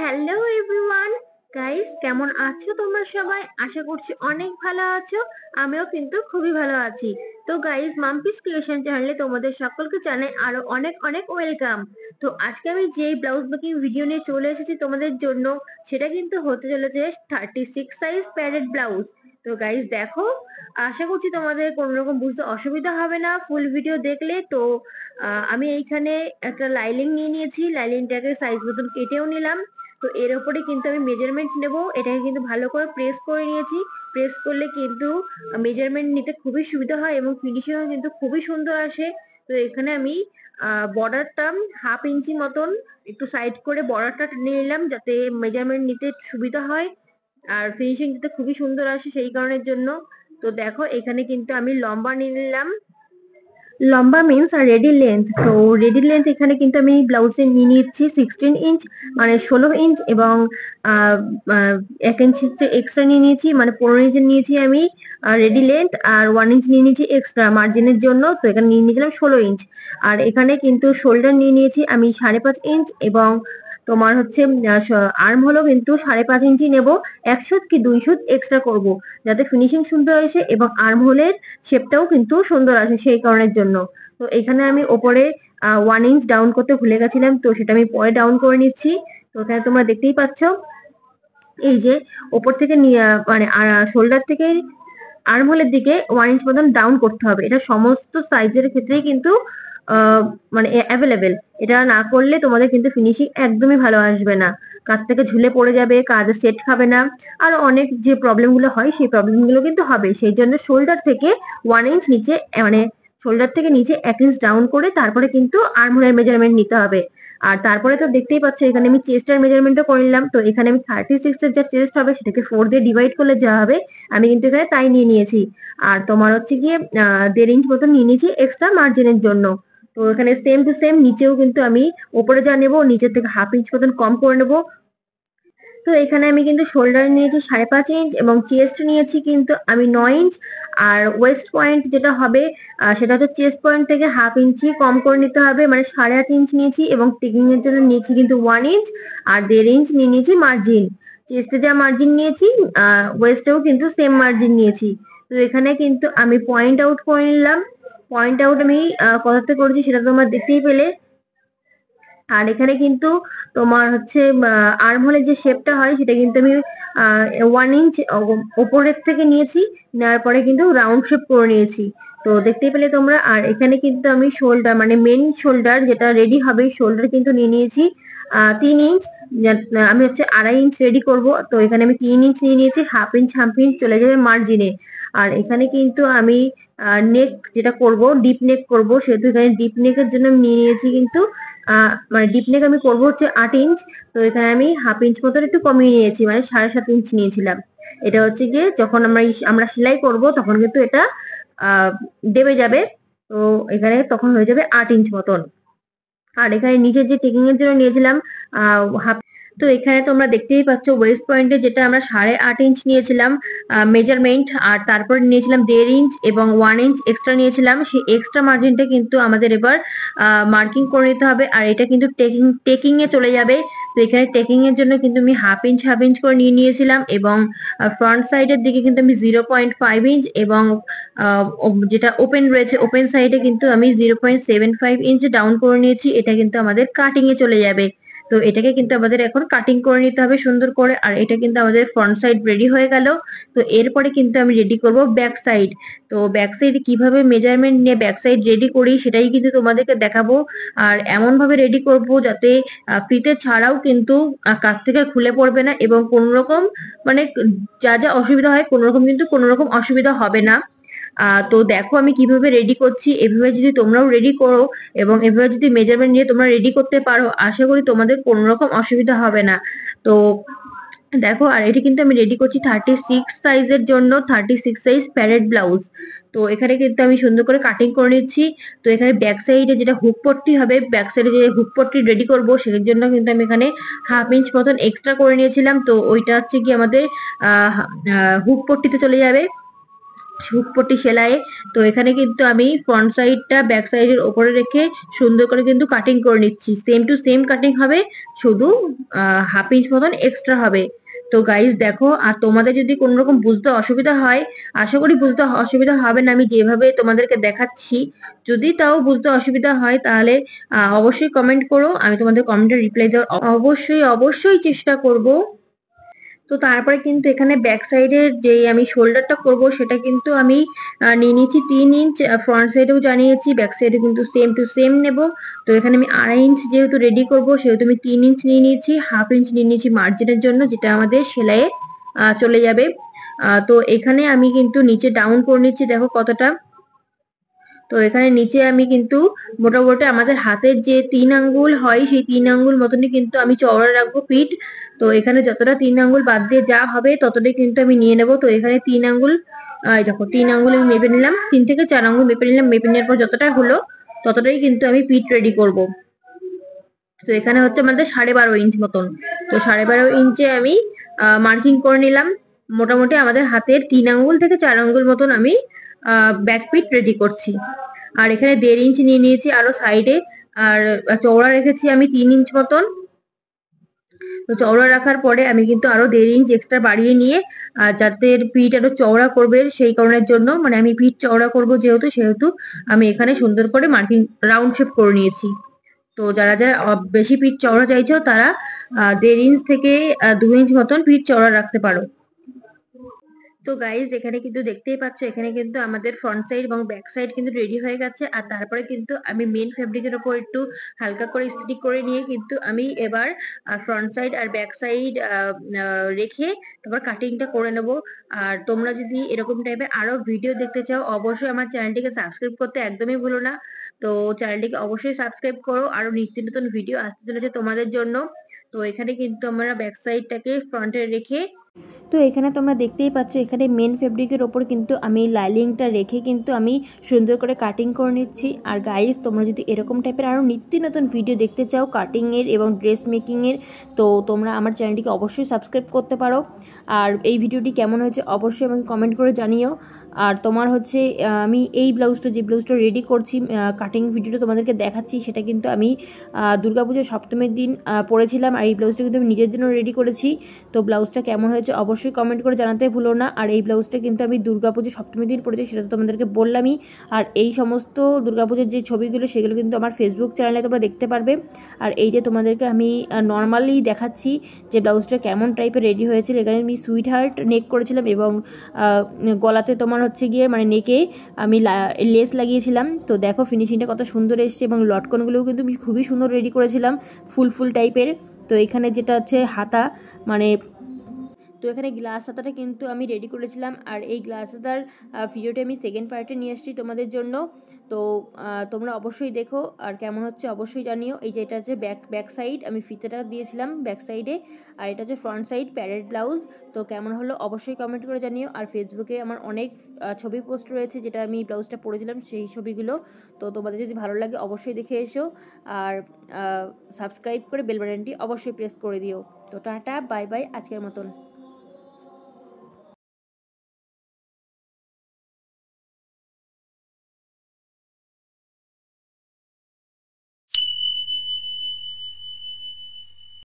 Hello everyone, guys কেমন আছো তোমরা সবাই? আশা করছি অনেক ভালো আছো। আমিও কিন্তু খুবই ভালো আছি। তো গাইস, মাম্পিস ক্রিয়েশন চ্যানেলে তোমাদের সকলকে জানাই আরো অনেক অনেক ওয়েলকাম। তো আজকে আমি যেই ব্লাউজ মেকিং ভিডিও নিয়ে চলে এসেছি তোমাদের জন্য, সেটা কিন্তু হতে চলেছে 36 সাইজ প্যাডেড ব্লাউজ। তো গাইস দেখো, আশা করছি তোমাদের কোনো রকম বুঝতে অসুবিধা হবে না ফুল ভিডিও দেখলে। তো আমি এইখানে একটা লাইলিং নিয়ে নিয়েছি, লাইলিংটাকে সাইজ মতন কেটেও নিলাম। তো এর উপরে কিন্তু আমি মেজারমেন্ট নেব, এটাকে কিন্তু ভালো করে প্রেস করে নিয়েছি। প্রেস করলে কিন্তু মেজারমেন্ট নিতে খুবই সুবিধা হয় এবং ফিনিশিংও কিন্তু খুবই সুন্দর আসে। তো এখানে আমি বর্ডারটা 1/2 ইঞ্চি মতন একটু সাইড করে বর্ডারটা টেনে নিলাম, যাতে মেজারমেন্ট নিতে সুবিধা হয় আর ফিনিশিং দিতে খুবই সুন্দর আসে সেই কারণের জন্য। তো দেখো, এখানে কিন্তু আমি লম্বা নিয়ে নিলাম। লম্বা মিন্স আর রেডি লেন্থ। তো রেডি লেন্থ এখানে কিন্তু আমি ব্লাউজে নিয়ে নিচ্ছি 16 ইঞ্চ, মানে 16 ইঞ্চ, এবং 1 ইঞ্চি এক্সট্রা নিয়ে নিয়েছি, মানে 15 ইঞ্চ নিয়েছি আমি রেডি লেন্থ, আর 1 ইঞ্চ নিয়ে নিয়েছি এক্সট্রা মার্জিনের জন্য। তো এখানে নিয়ে নিয়েছিলাম 16 ইঞ্চ। আর এখানে কিন্তু শোল্ডার নিয়ে নিয়েছি আমি 5.5 ইঞ্চ, এবং তোমার হচ্ছে আর্ম হলো কিন্তু 5.5 ইঞ্চি নেব। 1 সুত কি 2 সুত এক্সট্রা করব, যাতে ফিনিশিং সুন্দর আসে এবং আর্ম হোলের শেপটাও কিন্তু সুন্দর আসে সেই কারণের জন্য। তো এখানে আমি ওপরে 1 ইঞ্চ ডাউন করতে ভুলে গেছিলাম, তো সেটা আমি পরে ডাউন করে নিচ্ছি। তো এখানে তোমরা দেখতেই পাচ্ছ, এই যে ওপর থেকে মানে শোল্ডার থেকে আর্ম হোলের দিকে 1 ইঞ্চ মতন ডাউন করতে হবে। এটা সমস্ত সাইজের ক্ষেত্রেই কিন্তু মানে অ্যাভেলেবেল। এটা না করলে তোমাদের কিন্তু ফিনিশিং একদমই ভালো আসবে না, কাজ থেকে ঝুলে পড়ে যাবে, কাজে সেট খাবে না, আর অনেক যে প্রবলেম গুলো হয় সেই প্রবলেম গুলো কিন্তু হবে। সেই জন্য শোল্ডার থেকে 1 ইঞ্চ নিচে, মানে শোল্ডার থেকে নিচে 1 ইঞ্চ ডাউন করে তারপরে কিন্তু আর্ম হোলের মেজারমেন্ট নিতে হবে। আর তারপরে তো দেখতেই পাচ্ছ, এখানে আমি চেস্টের মেজারমেন্টও করে নিলাম। তো এখানে আমি 36 এর যা চেস্ট হবে সেটাকে 4 দিয়ে ডিভাইড করলে যা হবে, আমি কিন্তু এখানে তাই নিয়ে নিয়েছি। আর তোমার হচ্ছে গিয়ে 1.5 ইঞ্চ মতন নিয়ে নিয়েছি এক্সট্রা মার্জিনের জন্য। তো এখানে সেম টু সেম নিচেও কিন্তু আমি ওপরে যা নেবো নিচের থেকে 1/2 ইঞ্চ মতন কম করে নেবো। তো এখানে আমি কিন্তু শোল্ডার নিয়েছি 5.5 ইঞ্চ, এবং চেস্ট নিয়েছি কিন্তু আমি 9 ইঞ্চ। আর ওয়েস্ট পয়েন্ট যেটা হবে, সেটা হচ্ছে চেস্ট পয়েন্ট থেকে 1/2 ইঞ্চি কম করে নিতে হবে, মানে 8.5 ইঞ্চ নিয়েছি, এবং টিকিং এর জন্য নিয়েছি কিন্তু 1 ইঞ্চ। আর 1.5 ইঞ্চ নিয়ে নিয়েছি মার্জিন। চেস্টে যা মার্জিন নিয়েছি, ওয়েস্টেও কিন্তু সেম মার্জিন নিয়েছি। তো এখানে কিন্তু আমি পয়েন্ট আউট করে নিলাম। পয়েন্ট আউট আমি কোথাতে করেছি সেটা তোমরা দেখতেই পেলে। আর এখানে কিন্তু তোমার হচ্ছে আর্ম হোলের যে শেপটা হয় সেটা কিন্তু আমি 1 ইঞ্চ ওপরের থেকে নিয়েছি, নেওয়ার পরে কিন্তু রাউন্ড শেপ করে নিয়েছি। তো দেখতেই পেলে তোমরা। আর এখানে কিন্তু আমি শোল্ডার, মানে মেন শোল্ডার যেটা রেডি হবে, শোল্ডার কিন্তু নিয়ে নিয়েছি 3 ইঞ্চ। আমি হচ্ছে 2.5 ইঞ্চ রেডি করব। তো এখানে আমি 3 ইঞ্চ নিয়ে নিয়েছি, 1/2 ইঞ্চ চলে যাবে মার্জিনে। আর এখানে কিন্তু আমি নেক যেটা করব, ডিপ নেক করব, সেহেতু এখানে ডিপ নেকের জন্য আমি নিয়ে নিয়েছি কিন্তু মানে ডিপ নেক আমি করবো হচ্ছে 8 ইঞ্চ। তো এখানে আমি 1/2 ইঞ্চ মতন একটু কমিয়ে নিয়েছি, মানে 7.5 ইঞ্চ নিয়েছিলাম। এটা হচ্ছে গিয়ে যখন আমরা সেলাই করব তখন কিন্তু এটা দেবে যাবে। তো এখানে তখন হয়ে যাবে 8 ইঞ্চ মতন। আর এখানে নিচের যে টেকিং এর জন্য নিয়েছিলাম হাফ। তো এখানে তোমরা দেখতেই পাচ্ছ ওয়েস্ট পয়েন্টে যেটা আমরা 8.5 ইঞ্চ নিয়েছিলাম মেজারমেন্ট, আর তারপর নিয়েছিলাম 1.5 ইঞ্চ এবং 1 ইঞ্চ এক্সট্রা নিয়েছিলাম। সেই এক্সট্রা মার্জিনটা কিন্তু আমাদের এবার মার্কিং করে নিতে হবে, আর এটা কিন্তু টেকিং এ চলে যাবে। তো এখানে টেকিং এর জন্য কিন্তু আমি 1/2 ইঞ্চ করে নিয়ে নিয়েছিলাম, এবং ফ্রন্ট সাইডের দিকে কিন্তু আমি 0.5 ইঞ্চ, এবং যেটা ওপেন রয়েছে ওপেন সাইডে কিন্তু আমি 0.75 ইঞ্চ ডাউন করে নিয়েছি। এটা কিন্তু আমাদের কাটিং এ চলে যাবে। তো এটাকে কিন্তু আমাদের এখন কাটিং করে নিতে হবে সুন্দর করে। আর এটা কিন্তু আমাদের ফ্রন্ট সাইড রেডি হয়ে গেল। তো এরপরে কিন্তু আমি রেডি করব ব্যাক সাইড। তো ব্যাক সাইডে কিভাবে মেজারমেন্ট নিয়ে ব্যাক সাইড রেডি করি সেটাই কিন্তু তোমাদেরকে দেখাবো। আর এমন ভাবে রেডি করব যাতে ফিতে ছাড়াও কিন্তু কাছ থেকে খুলে পড়বে না, এবং কোন রকম মানে যা যা অসুবিধা হয় কোনো রকম অসুবিধা হবে না। তো দেখো আমি কিভাবে রেডি করছি। এভাবে যদি তোমরাও রেডি করো এবং এভাবে যদি মেজারমেন্ট নিয়ে তোমরা রেডি করতে পারো, আশা করি তোমাদের কোনো রকম অসুবিধা হবে না। তো দেখো, আর এটি কিন্তু আমি রেডি করছি 36 সাইজের জন্য, 36 সাইজ প্যারেড ব্লাউজ। তো এখানে কিন্তু আমি সুন্দর করে কাটিং করে নিচ্ছি। তো এখানে ব্যাক সাইডে যেটা হুক পট্টি হবে, ব্যাক সাইডে যে হুক পট্টি রেডি করব সেটার জন্য কিন্তু আমি এখানে 1/2 ইঞ্চ মতন এক্সট্রা করে নিয়েছিলাম। তো ওইটা হচ্ছে কি আমাদের হুক পট্টিতে চলে যাবে। হুকপট্টি সেলাই। তো এখানে কিন্তু আমি ফ্রন্ট সাইডটা ব্যাক সাইডের ওপরে রেখে সুন্দর করে কিন্তু কাটিং করে নিচ্ছি। সেম টু সেম কাটিং হবে, শুধু 1/2 ইঞ্চ মতন এক্সট্রা হবে। তো গাইজ দেখো, আর তোমাদের যদি কোনো রকম বুঝতে অসুবিধা হয়, আশা করি বুঝতে অসুবিধা হবে না আমি যেভাবে তোমাদেরকে দেখাচ্ছি। যদি তাও বুঝতে অসুবিধা হয় তাহলে অবশ্যই কমেন্ট করো, আমি তোমাদের কমেন্টে রিপ্লাই দেওয়ার অবশ্যই অবশ্যই চেষ্টা করব। তো তারপরে কিন্তু এখানে ব্যাক সাইডে যে আমি শোল্ডারটা করব সেটা কিন্তু আমি নিয়ে নিয়েছি 3 ইঞ্চ। ফ্রন্ট সাইডেও জানিয়েছি, ব্যাক সাইডে কিন্তু সেম টু সেম নেব। তো এখানে আমি 2.5 ইঞ্চ যেহেতু রেডি করব, সেহেতু আমি 3 ইঞ্চ নিয়ে নিয়েছি, 1/2 ইঞ্চ নিয়ে নিয়েছি মার্জিনের জন্য, যেটা আমাদের সেলাইয়ে চলে যাবে। তো এখানে আমি কিন্তু নিচে ডাউন করে নিচ্ছি, দেখো কতটা। তো এখানে নিচে আমি কিন্তু মোটামুটি আমাদের হাতের যে 3 আঙ্গুল হয় সেই 3 আঙ্গুল মতনই কিন্তু আমি চওড়া রাখবো পিঠ। তো এখানে যতটা 3 আঙ্গুল বাদ দিয়ে যা হবে ততটাই কিন্তু আমি নিয়ে নেব। তো এখানে 3 আঙ্গুল, দেখো 3 আঙ্গুল আমি মেপে নিলাম, 3 থেকে 4 আঙ্গুল মেপে নিলাম। মেপে নেওয়ার পর যতটা হলো ততটাই কিন্তু আমি পিঠ রেডি করব। তো এখানে হচ্ছে আমাদের 12.5 ইঞ্চ মতন। তো 12.5 ইঞ্চে আমি মার্কিং করে নিলাম। মোটামুটি আমাদের হাতের 3 আঙ্গুল থেকে 4 আঙ্গুল মতন আমি ব্যাক পিট রেডি করছি। আর এখানে 1.5 ইঞ্চ নিয়ে নিয়েছি আরো সাইডে। আর চওড়া রেখেছি আমি 3 ইঞ্চ মতন। তো চওড়া রাখার পরে আমি কিন্তু আরো 1.5 ইঞ্চ এক্সট্রা বাড়িয়ে নিয়ে যাতে পিঠ আরো চওড়া করবে সেই কারণের জন্য, মানে আমি পিঠ চওড়া করব যেহেতু, সেহেতু আমি এখানে সুন্দর করে মার্কিং রাউন্ড শেপ করে নিয়েছি। তো যারা যারা বেশি পিঠ চওড়া চাইছো তারা 1.5 ইঞ্চ থেকে 2 ইঞ্চ মতন পিঠ চওড়া রাখতে পারো। তো গাইজ এখানে কিন্তু দেখতেই পাচ্ছ, এখানে কিন্তু আমাদের ফ্রন্ট সাইড এবং ব্যাক সাইড কিন্তু রেডি হয়ে গেছে। আর তারপরে কিন্তু আমি মেন ফেব্রিকের উপর একটু হালকা করে স্টিক করে নিয়ে কিন্তু আমি এবার ফ্রন্ট সাইড আর ব্যাক সাইড রেখে তারপর কাটিংটা করে নেব। আর তোমরা যদি এরকম টাইপের আরো ভিডিও দেখতে চাও অবশ্যই আমার চ্যানেলটিকে সাবস্ক্রাইব করতে একদমই ভুলো না। তো চ্যানেলটিকে অবশ্যই সাবস্ক্রাইব করো, আরো নিত্য নতুন ভিডিও আসতে চলেছে তোমাদের জন্য। তো এখানে কিন্তু আমরা ব্যাক সাইডটাকে ফ্রন্টে রেখে, তো এখানে তোমরা দেখতেই পাচ্ছ এখানে মেন ফেব্রিকের ওপর কিন্তু আমি লাইলিংটা রেখে কিন্তু আমি সুন্দর করে কাটিং করে নিচ্ছি। আর গাইস তোমরা যদি এরকম টাইপের আরও নিত্য নতুন ভিডিও দেখতে চাও কাটিংয়ের এবং ড্রেস মেকিংয়ের, তো তোমরা আমার চ্যানেলটিকে অবশ্যই সাবস্ক্রাইব করতে পারো। আর এই ভিডিওটি কেমন হয়েছে অবশ্যই আমাকে কমেন্ট করে জানিও। আর তোমার হচ্ছে আমি এই ব্লাউজটা, যে ব্লাউজটা রেডি করছি, কাটিং ভিডিওটা তোমাদেরকে দেখাচ্ছি, সেটা কিন্তু আমি দুর্গাপুজোর সপ্তমীর দিন পরেছিলাম। আর এই ব্লাউজটা কিন্তু আমি নিজের জন্য রেডি করেছি। তো ব্লাউজটা কেমন হয়েছে অবশ্যই কমেন্ট করে জানাতে ভুলো না। আর এই ব্লাউজটা কিন্তু আমি দুর্গাপুজো সপ্তমীর দিন পরেছি, সেটা তো তোমাদেরকে বললামই। আর এই সমস্ত দুর্গাপুজোর যে ছবিগুলো সেগুলো কিন্তু আমার ফেসবুক চ্যানেলে তোমরা দেখতে পারবে। আর এই যে তোমাদেরকে আমি নর্মালি দেখাচ্ছি যে ব্লাউজটা কেমন টাইপের রেডি হয়েছিল। এখানে আমি সুইট হার্ট নেক করেছিলাম এবং গলাতে তোমার হচ্ছে গিয়ে মানে নেকে আমি লেস লাগিয়েছিলাম। তো দেখো ফিনিশিংটা কত সুন্দর এসছে এবং লটকনগুলোও কিন্তু আমি খুবই সুন্দর রেডি করেছিলাম, ফুল ফুল টাইপের। তো এখানে যেটা হচ্ছে হাতা, মানে তো এখানে গ্লাস হাতাটা কিন্তু আমি রেডি করেছিলাম। আর এই গ্লাস হাতার ভিডিওটি আমি সেকেন্ড পার্টে নিয়ে আসছি তোমাদের জন্য। তো তোমরা অবশ্যই দেখো আর কেমন হচ্ছে অবশ্যই জানিও। এই যে এটা হচ্ছে ব্যাক সাইড, আমি ফিতেটা দিয়েছিলাম ব্যাক সাইডে। আর এটা হচ্ছে ফ্রন্ট সাইড প্যারেড ব্লাউজ। তো কেমন হলো অবশ্যই কমেন্ট করে জানিও। আর ফেসবুকে আমার অনেক ছবি পোস্ট রয়েছে যেটা আমি ব্লাউজটা পরেছিলাম সেই ছবিগুলো। তো তোমাদের যদি ভালো লাগে অবশ্যই দেখে এসো। আর সাবস্ক্রাইব করে বেল বাটনটি অবশ্যই প্রেস করে দিও। তো টাটা বাই বাই আজকের মতন।